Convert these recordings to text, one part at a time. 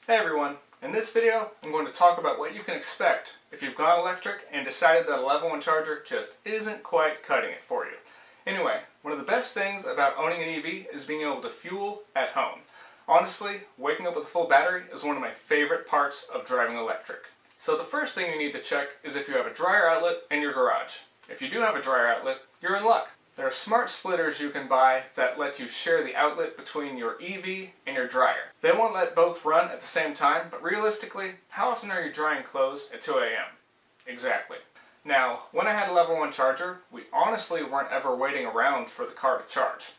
Hey everyone, in this video I'm going to talk about what you can expect if you've gone electric and decided that a level 1 charger just isn't quite cutting it for you. Anyway, one of the best things about owning an EV is being able to fuel at home. Honestly, waking up with a full battery is one of my favorite parts of driving electric. So the first thing you need to check is if you have a dryer outlet in your garage. If you do have a dryer outlet, you're in luck. There are smart splitters you can buy that let you share the outlet between your EV and your dryer. They won't let both run at the same time, but realistically, how often are you drying clothes at 2 a.m.? Exactly. Now, when I had a level 1 charger, we honestly weren't ever waiting around for the car to charge.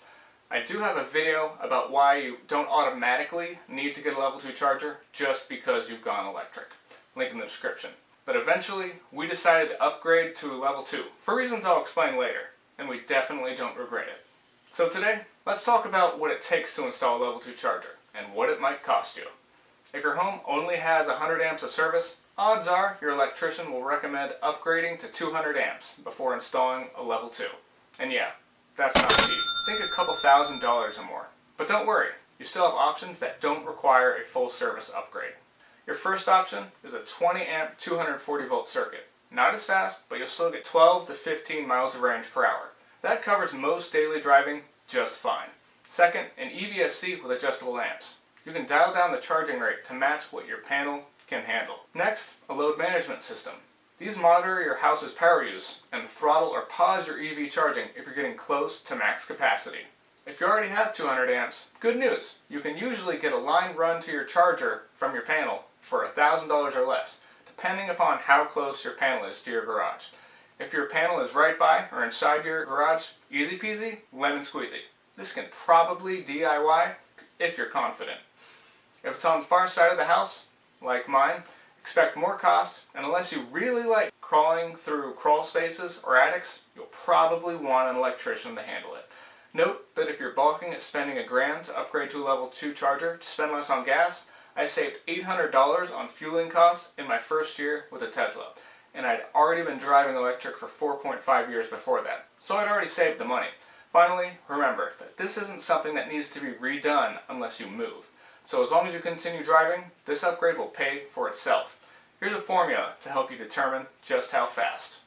I do have a video about why you don't automatically need to get a level 2 charger just because you've gone electric. Link in the description. But eventually, we decided to upgrade to a level 2, for reasons I'll explain later. And we definitely don't regret it. So today, let's talk about what it takes to install a level 2 charger and what it might cost you. If your home only has 100 amps of service, odds are your electrician will recommend upgrading to 200 amps before installing a level 2. And yeah, that's not cheap. Think a couple $1,000s or more. But don't worry, you still have options that don't require a full service upgrade. Your first option is a 20 amp 240 volt circuit. Not as fast, but you'll still get 12 to 15 miles of range per hour. That covers most daily driving just fine. Second, an EVSE with adjustable amps. You can dial down the charging rate to match what your panel can handle. Next, a load management system. These monitor your house's power use and throttle or pause your EV charging if you're getting close to max capacity. If you already have 200 amps, good news! You can usually get a line run to your charger from your panel for $1,000 or less, depending upon how close your panel is to your garage. If your panel is right by or inside your garage, easy peasy, lemon squeezy. This can probably DIY if you're confident. If it's on the far side of the house, like mine, expect more cost, and unless you really like crawling through crawl spaces or attics, you'll probably want an electrician to handle it. Note that if you're balking at spending $1,000 to upgrade to a level 2 charger to spend less on gas, I saved $800 on fueling costs in my first year with a Tesla, and I'd already been driving electric for 4.5 years before that, so I'd already saved the money. Finally, remember that this isn't something that needs to be redone unless you move. So as long as you continue driving, this upgrade will pay for itself. Here's a formula to help you determine just how fast.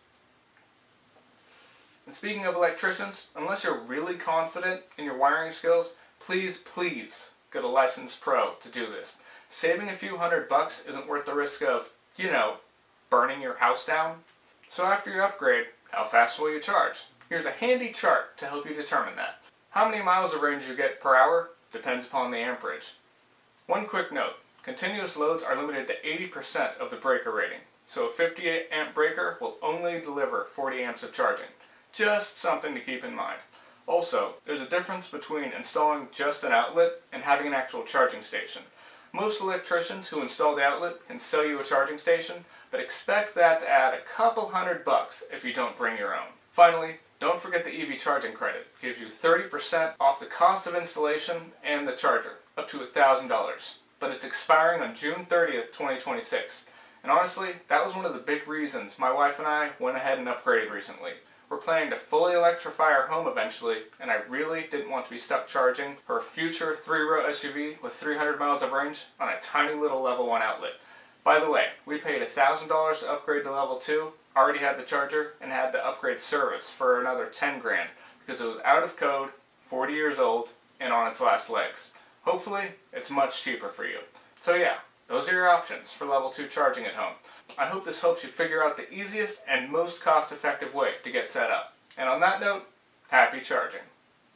And speaking of electricians, unless you're really confident in your wiring skills, please get a licensed pro to do this. Saving a few $100 isn't worth the risk of, burning your house down. So after your upgrade, how fast will you charge? Here's a handy chart to help you determine that. How many miles of range you get per hour depends upon the amperage. One quick note, continuous loads are limited to 80% of the breaker rating, so a 58 amp breaker will only deliver 40 amps of charging. Just something to keep in mind. Also, there's a difference between installing just an outlet and having an actual charging station. Most electricians who install the outlet can sell you a charging station, but expect that to add a couple $100 if you don't bring your own. Finally, don't forget the EV charging credit. It gives you 30% off the cost of installation and the charger, up to $1,000. But it's expiring on June 30th, 2026. And honestly, that was one of the big reasons my wife and I went ahead and upgraded recently. We're planning to fully electrify our home eventually, and I really didn't want to be stuck charging her future 3-row SUV with 300 miles of range on a tiny little level 1 outlet. By the way, we paid $1,000 to upgrade to level 2, already had the charger, and had to upgrade service for another $10,000 because it was out of code, 40 years old, and on its last legs. Hopefully, it's much cheaper for you. So yeah, those are your options for level 2 charging at home. I hope this helps you figure out the easiest and most cost-effective way to get set up. And on that note, happy charging.